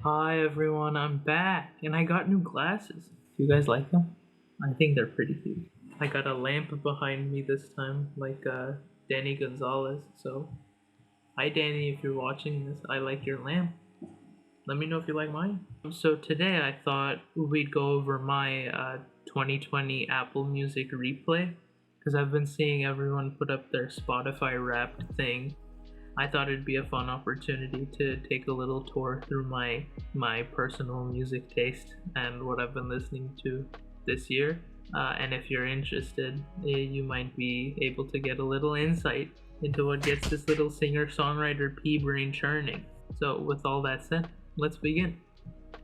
Hi everyone, I'm back and I got new glasses. Do you guys like them? I think they're pretty cute. I got a lamp behind me this time, like Danny Gonzalez. So, hi Danny, if you're watching this, I like your lamp. Let me know if you like mine. So, today I thought we'd go over my 2020 Apple Music replay because I've been seeing everyone put up their Spotify wrapped thing. I thought it'd be a fun opportunity to take a little tour through my personal music taste and what I've been listening to this year. And if you're interested, you might be able to get a little insight into what gets this little singer-songwriter pea brain churning. So, with all that said, let's begin.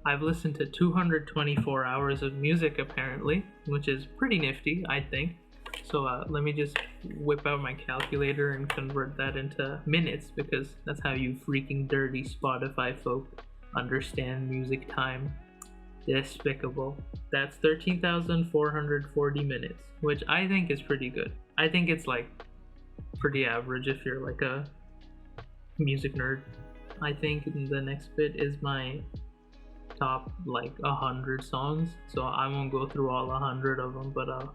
I've listened to 224 hours of music apparently, which is pretty nifty, I think. So let me just whip out my calculator and convert that into minutes because that's how you freaking dirty Spotify folk understand music time. Despicable. That's 13,440 minutes, which I think is pretty good. I think it's like pretty average if you're like a music nerd. I think the next bit is my top like 100 songs, so I won't go through all 100 of them, but I'll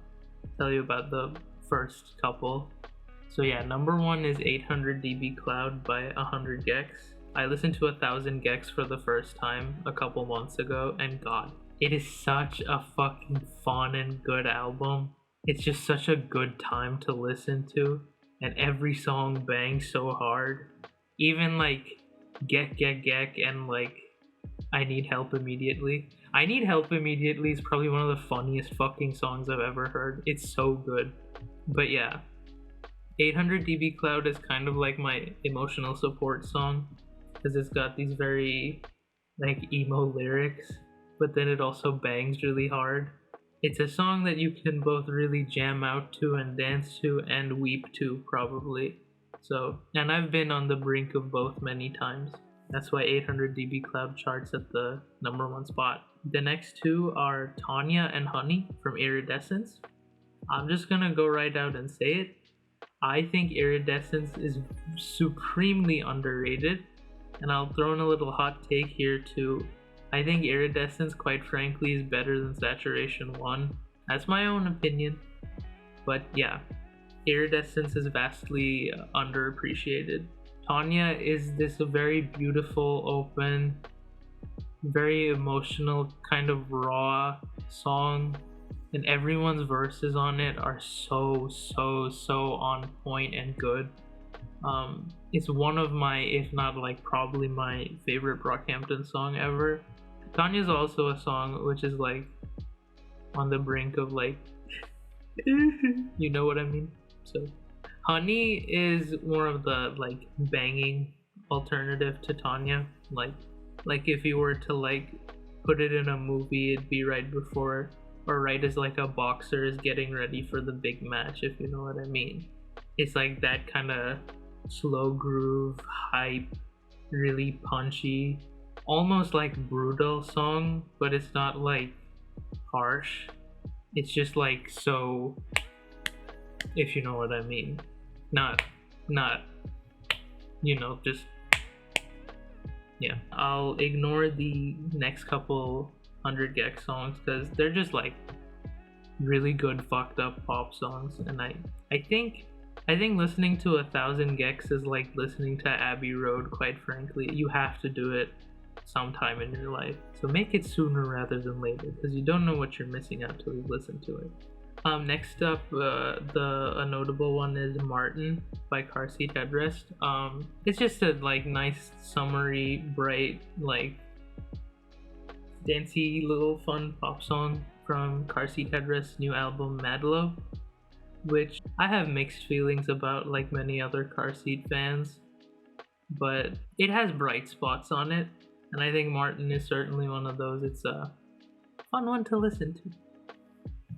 tell you about the first couple. So yeah, number one is 800 dB Cloud by 100 gecs. I listened to 1000 gecs for the first time a couple months ago, and god, it is such a fucking fun and good album. It's just such a good time to listen to, and every song bangs so hard. Even like Gek and like I Need Help Immediately. I Need Help Immediately is probably one of the funniest fucking songs I've ever heard. It's so good. But yeah, 800 dB Cloud is kind of like my emotional support song because it's got these very like emo lyrics, but then it also bangs really hard. It's a song that you can both really jam out to and dance to and weep to probably. So, and I've been on the brink of both many times. That's why 800 dB Cloud charts at the number one spot. The next two are Tanya and Honey from Iridescence. I'm just gonna go right out and say it. I think Iridescence is supremely underrated, and I'll throw in a little hot take here too. I think Iridescence, quite frankly, is better than Saturation 1. That's my own opinion, but yeah, Iridescence is vastly underappreciated. Tanya is this very beautiful, open, very emotional, kind of raw song, and everyone's verses on it are so on point and good. It's one of my, if not like probably my favorite Brockhampton song ever. Tanya's also a song which is like on the brink of like, you know what I mean? So Honey is more of the like banging alternative to Tanya. Like if you were to like put it in a movie, it'd be right before or right as like a boxer is getting ready for the big match, if you know what I mean. It's like that kind of slow groove, hype, really punchy, almost like brutal song, but it's not like harsh. It's just like so, if you know what I mean. Not just yeah. I'll ignore the next couple 100 Gex songs because they're just like really good fucked up pop songs, and I think listening to 1000 Gex is like listening to Abbey Road. Quite frankly, you have to do it sometime in your life, so make it sooner rather than later because you don't know what you're missing out till you listen to it. Next up, a notable one is Martin by Car Seat Headrest. It's just a like nice, summery, bright, like dancey little fun pop song from Car Seat Headrest's new album Madlow, which I have mixed feelings about, like many other Car Seat fans, but it has bright spots on it, and I think Martin is certainly one of those. It's a fun one to listen to.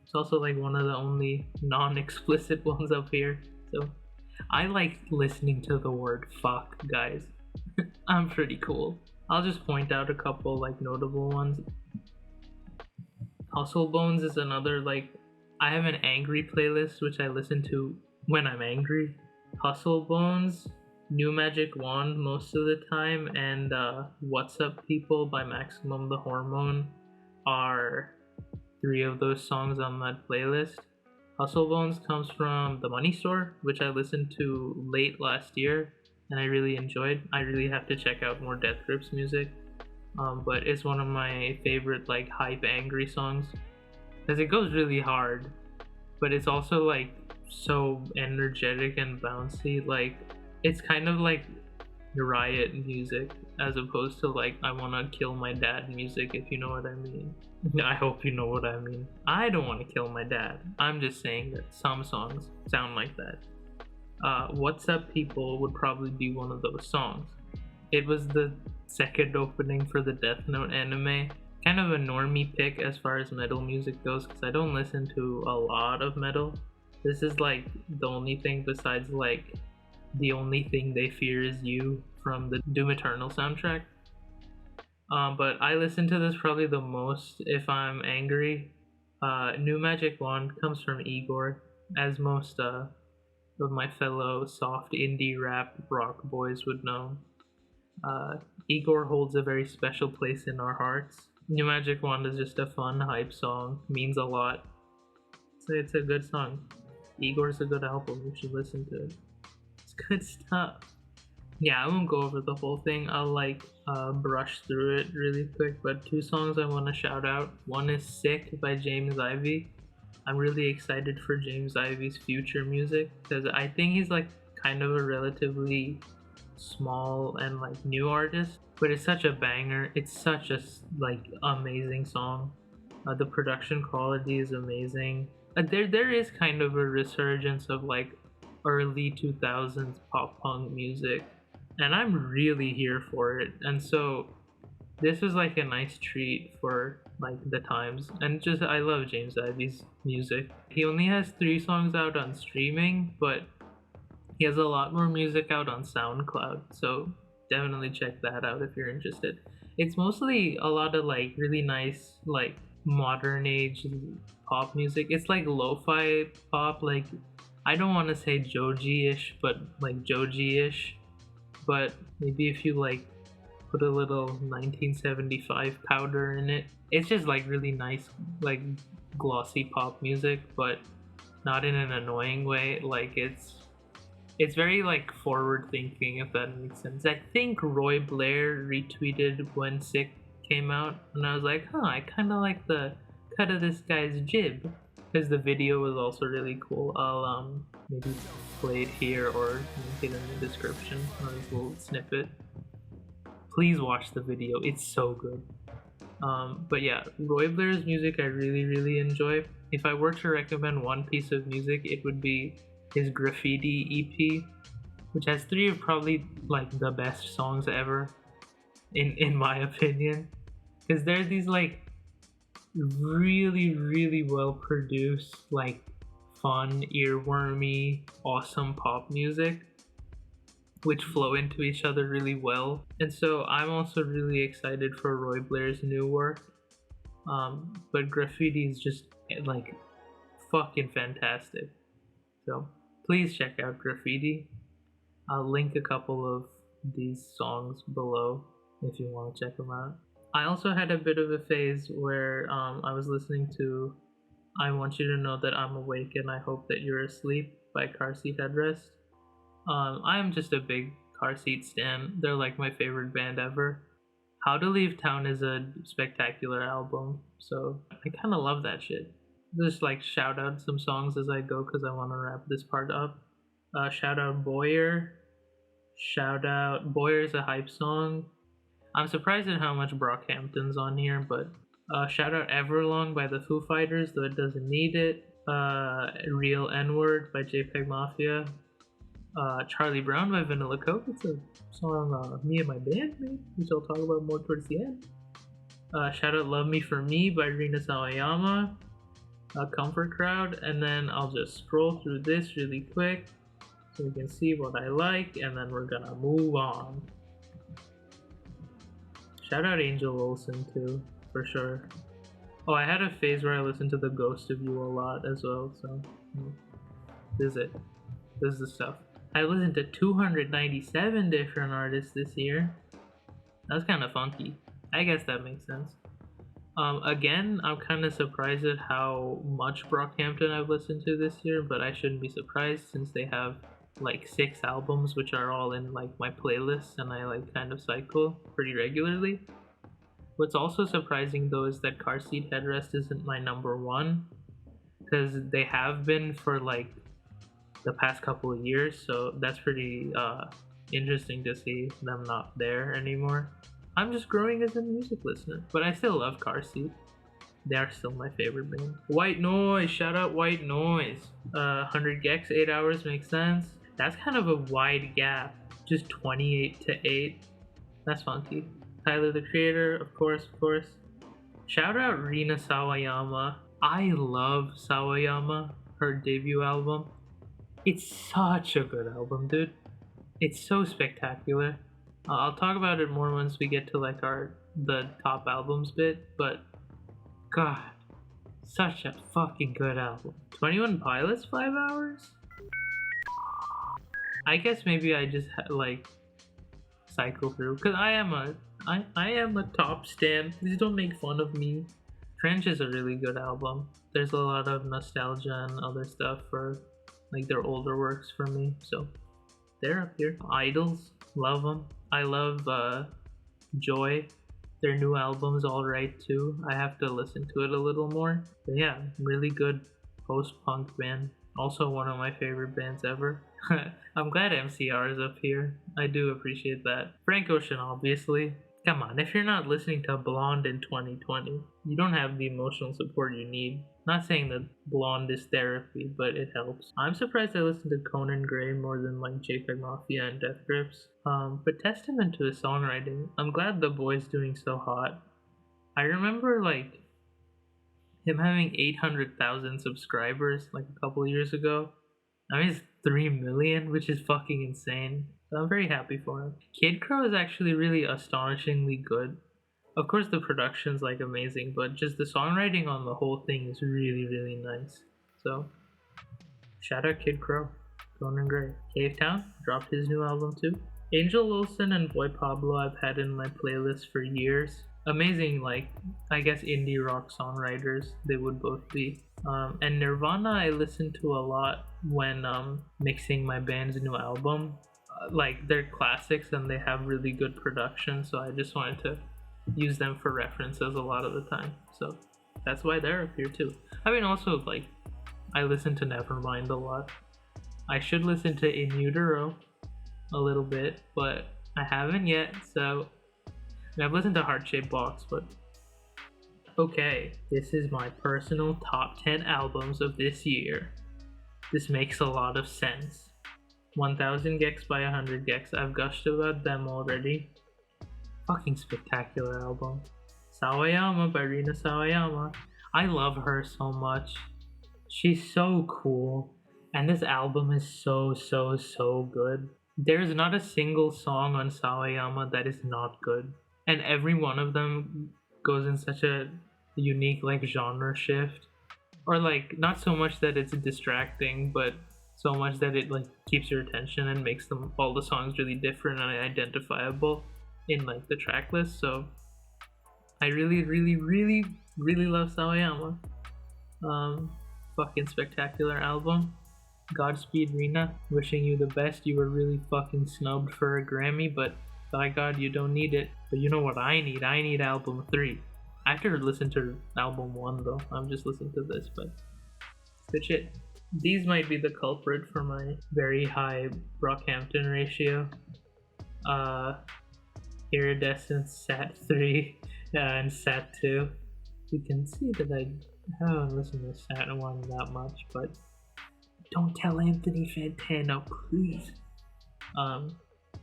It's also like one of the only non-explicit ones up here. So I like listening to the word fuck, guys. I'm pretty cool. I'll just point out a couple like notable ones. Hustle Bones is another like I have an angry playlist which I listen to when I'm angry. Hustle Bones New Magic Wand most of the time, and What's Up People by Maximum the Hormone are three of those songs on that playlist. Hustle Bones comes from The Money Store, which I listened to late last year and I really enjoyed. I really have to check out more Death Grips music, but it's one of my favorite like hype angry songs because it goes really hard, but it's also like so energetic and bouncy. Like it's kind of like riot music as opposed to like I wanna kill my dad music, if you know what I mean. I hope you know what I mean. I don't want to kill my dad. I'm just saying that some songs sound like that. What's Up People would probably be one of those songs. It was the second opening for the Death Note anime. Kind of a normie pick as far as metal music goes because I don't listen to a lot of metal. This is like the only thing besides like The Only Thing They Fear Is You from the Doom Eternal soundtrack. But I listen to this probably the most if I'm angry. New Magic Wand comes from Igor, as most of my fellow soft indie rap rock boys would know. Igor holds a very special place in our hearts. New Magic Wand is just a fun hype song, means a lot. So it's a good song. Igor's a good album, you should listen to it. It's good stuff. Yeah, I won't go over the whole thing. I'll like brush through it really quick, but two songs I want to shout out. One is Sick by James Ivy. I'm really excited for James Ivy's future music because I think he's like kind of a relatively small and like new artist, but it's such a banger. It's such a like amazing song. The production quality is amazing. There is kind of a resurgence of like early 2000s pop punk music, and I'm really here for it. And so this was like a nice treat for like the times, and just I love James Ivy's music. He only has 3 songs out on streaming, but he has a lot more music out on SoundCloud, so definitely check that out if you're interested. It's mostly a lot of like really nice like modern age pop music. It's like lo-fi pop, like I don't want to say Joji-ish, but like Joji-ish. But maybe if you like put a little 1975 powder in it, it's just like really nice, like glossy pop music, but not in an annoying way. Like it's very like forward thinking, if that makes sense. I think Roy Blair retweeted when Sick came out, and I was like, huh, I kind of like the cut of this guy's jib because the video was also really cool. I'll maybe play it here or link it in the description or a little snippet. Please watch the video, it's so good. But yeah, Roy Blair's music I really enjoy. If I were to recommend one piece of music, it would be his Graffiti EP, which has 3 of probably like the best songs ever, in my opinion, because they're these like really well produced, like fun, earwormy, awesome pop music, which flow into each other really well. And so I'm also really excited for Roy Blair's new work. But Graffiti is just like fucking fantastic. So please check out Graffiti. I'll link a couple of these songs below if you want to check them out. I also had a bit of a phase where I was listening to I Want You to Know That I'm Awake and I Hope That You're Asleep by Car Seat Headrest. I'm just a big Car Seat stan. They're like my favorite band ever. How to Leave Town is a spectacular album, so I kind of love that shit. Just like shout out some songs as I go because I want to wrap this part up. Shout out Boyer. Shout out Boyer's a hype song. I'm surprised at how much Brockhampton's on here, but shout out Everlong by the Foo Fighters, though it doesn't need it. Real N-Word by JPEG Mafia. Charlie Brown by Vanilla Coke. It's a song me and my band made, which I'll talk about more towards the end. Shout out Love Me For Me by Rina Sawayama. Comfort Crowd, and then I'll just scroll through this really quick so you can see what I like, and then we're gonna move on. Shout out Angel Olsen too, for sure. Oh, I had a phase where I listened to The Ghost of You a lot as well, so this is it. This is the stuff. I listened to 297 different artists this year. That's kind of funky. I guess that makes sense. Again, I'm kind of surprised at how much Brockhampton I've listened to this year, but I shouldn't be surprised since they have like 6 albums, which are all in like my playlists, and I like kind of cycle pretty regularly. What's also surprising though is that Car Seat Headrest isn't my number one, because they have been for like the past couple of years, so that's pretty interesting to see them not there anymore. I'm just growing as a music listener, but I still love Car Seat. They are still my favorite band. White Noise, shout out White Noise. 100 Gex, 8 hours makes sense. That's kind of a wide gap, just 28 to 8. That's funky. Tyler the Creator, of course. Shout out Rina Sawayama. I love Sawayama, her debut album. It's such a good album, dude. It's so spectacular. I'll talk about it more once we get to like the top albums bit, but God, such a fucking good album. 21 Pilots 5 hours? I guess maybe I just like cycle through, because I am a top stan. Please don't make fun of me. Trench is a really good album. There's a lot of nostalgia and other stuff for like their older works for me, so they're up here. Idols, love them. I love Joy. Their new album's alright too. I have to listen to it a little more. But yeah, really good post-punk band. Also one of my favorite bands ever. I'm glad MCR is up here. I do appreciate that. Frank Ocean, obviously. Come on, if you're not listening to Blonde in 2020, you don't have the emotional support you need. Not saying that Blonde is therapy, but it helps. I'm surprised I listened to Conan Gray more than like JPEG Mafia and Death Grips. But testament to his songwriting. I'm glad the boy's doing so hot. I remember like him having 800,000 subscribers like a couple years ago. Now he's 3 million, which is fucking insane. So I'm very happy for him. Kid Crow is actually really astonishingly good. Of course the production's like amazing, but just the songwriting on the whole thing is really, really nice. So shout out Kid Crow. Conan Gray. Cave Town dropped his new album too. Angel Olsen and Boy Pablo I've had in my playlist for years. Amazing, like, I guess indie rock songwriters, they would both be. And Nirvana I listen to a lot when mixing my band's new album. Like, they're classics and they have really good production, so I just wanted to use them for references a lot of the time. So that's why they're up here too. I mean, also, like, I listen to Nevermind a lot. I should listen to In Utero a little bit, but I haven't yet, so I've listened to Heart Shaped Box, but okay, this is my personal top 10 albums of this year. This makes a lot of sense. 1000 Gex by 100 Gex, I've gushed about them already. Fucking spectacular album. Sawayama by Rina Sawayama. I love her so much. She's so cool. And this album is so good. There's not a single song on Sawayama that is not good. And every one of them goes in such a unique like genre shift. Or like not so much that it's distracting, but so much that it like keeps your attention and makes them all the songs really different and identifiable in like the track list. So I really love Sawayama. Fucking spectacular album. Godspeed Rina, wishing you the best. You were really fucking snubbed for a Grammy, but by God, you don't need it. But you know what I need? I need album 3. I have to listen to album 1 though. I'm just listening to this, but good shit. These might be the culprit for my very high Brockhampton ratio. Iridescent Sat 3 and Sat 2. You can see that I haven't listened to Sat 1 that much, but don't tell Anthony Fantano, please.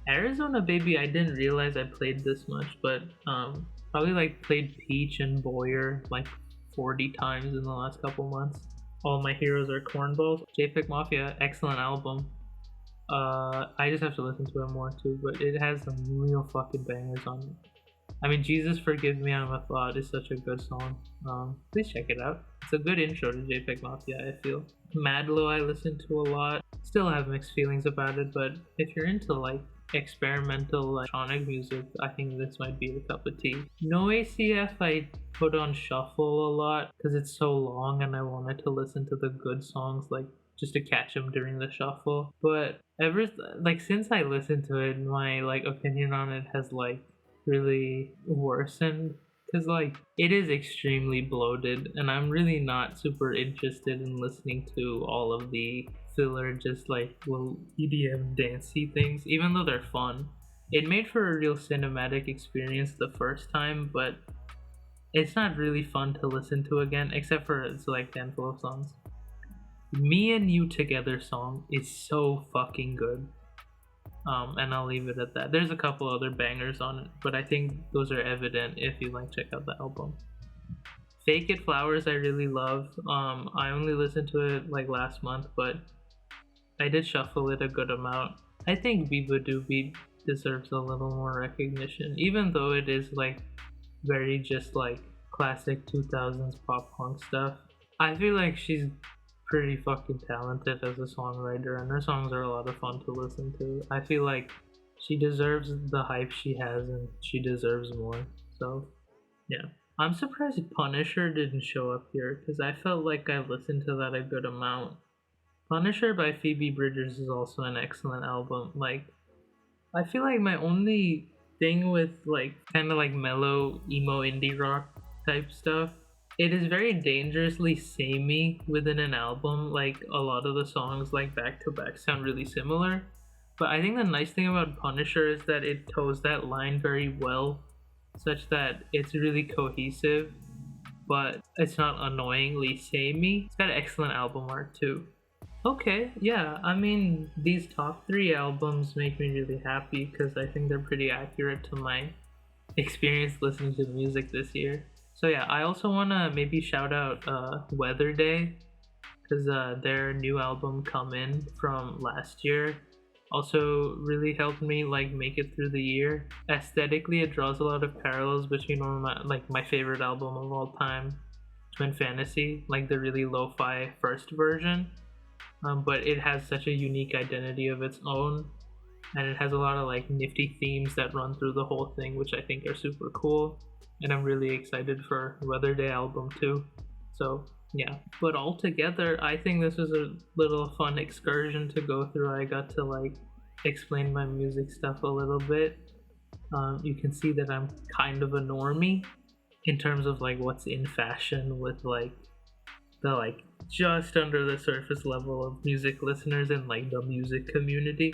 Arizona Baby, I didn't realize I played this much, but probably like played Peach and Boyer like 40 times in the last couple months. All My Heroes Are Cornballs. JPEG Mafia, excellent album. I just have to listen to it more too, but it has some real fucking bangers on it. I mean, Jesus Forgive Me, I'm a Thought is such a good song. Please check it out. It's a good intro to JPEG Mafia, I feel. Madlow I listen to a lot. Still have mixed feelings about it, but if you're into like experimental electronic music, I think this might be a cup of tea. No ACF I put on shuffle a lot because it's so long and I wanted to listen to the good songs like just to catch them during the shuffle. But ever like since I listened to it, my like opinion on it has like really worsened because like it is extremely bloated and I'm really not super interested in listening to all of the filler just like little EDM dancey things, even though they're fun. It made for a real cinematic experience the first time, but it's not really fun to listen to again except for a select handful of songs. Me and You Together song is so fucking good. And I'll leave it at that. There's a couple other bangers on it, but I think those are evident if you like check out the album. Fake It Flowers I really love. I only listened to it like last month, but I did shuffle it a good amount. I think Viva Doobie deserves a little more recognition, even though it is like very just like classic 2000s pop punk stuff. I feel like she's pretty fucking talented as a songwriter, and her songs are a lot of fun to listen to. I feel like she deserves the hype she has, and she deserves more. So, yeah. I'm surprised Punisher didn't show up here because I felt like I listened to that a good amount. Punisher by Phoebe Bridgers is also an excellent album. Like, I feel like my only thing with like kind of like mellow emo indie rock type stuff, it is very dangerously samey within an album. Like a lot of the songs like back to back sound really similar. But I think the nice thing about Punisher is that it toes that line very well, such that it's really cohesive, but it's not annoyingly samey. It's got excellent album art too. Okay, yeah, I mean, these top three albums make me really happy because I think they're pretty accurate to my experience listening to music this year. So, yeah, I also want to maybe shout out Weather Day because their new album Come In from last year also really helped me like make it through the year. Aesthetically, it draws a lot of parallels between one of my favorite album of all time, Twin Fantasy, like the really lo-fi first version. But it has such a unique identity of its own, and it has a lot of like nifty themes that run through the whole thing, which I think are super cool. And I'm really excited for Weather Day album too. So yeah, but altogether, I think this was a little fun excursion to go through. I got to like explain my music stuff a little bit. You can see that I'm kind of a normie in terms of like what's in fashion with like the like just under the surface level of music listeners in like the music community.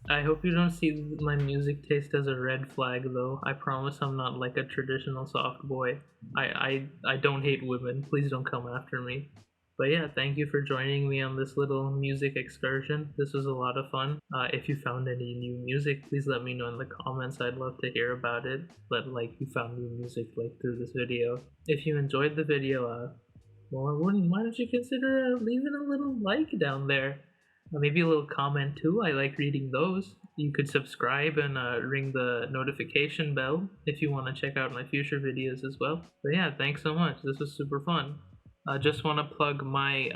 I hope you don't see my music taste as a red flag though. I promise I'm not like a traditional soft boy. I don't hate women. Please don't come after me. But yeah, thank you for joining me on this little music excursion. This was a lot of fun. If you found any new music, please let me know in the comments. I'd love to hear about it. But like you found new music like through this video. If you enjoyed the video, well, why don't you consider leaving a little like down there? Maybe a little comment too. I like reading those. You could subscribe and ring the notification bell if you want to check out my future videos as well. But yeah, thanks so much. This was super fun. I just want to plug my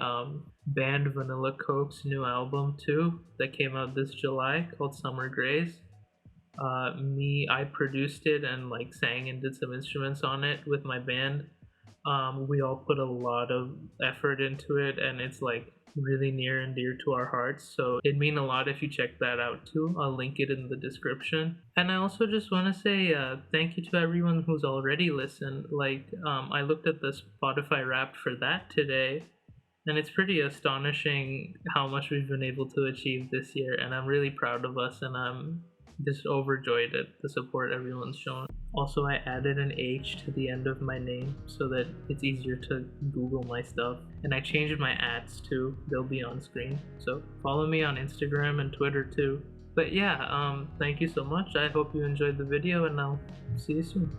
band Vanilla Coke's new album too that came out this July called Summer Grays. I produced it and like sang and did some instruments on it with my band. We all put a lot of effort into it, and it's like really near and dear to our hearts, so it'd mean a lot if you check that out too. I'll link it in the description. And I also just want to say thank you to everyone who's already listened. Like I looked at the Spotify Wrapped for that today, and it's pretty astonishing how much we've been able to achieve this year, and I'm really proud of us, and I'm just overjoyed at the support everyone's shown. Also, I added an H to the end of my name so that it's easier to Google my stuff. And I changed my ats too. They'll be on screen. So follow me on Instagram and Twitter too. But yeah, thank you so much. I hope you enjoyed the video, and I'll see you soon.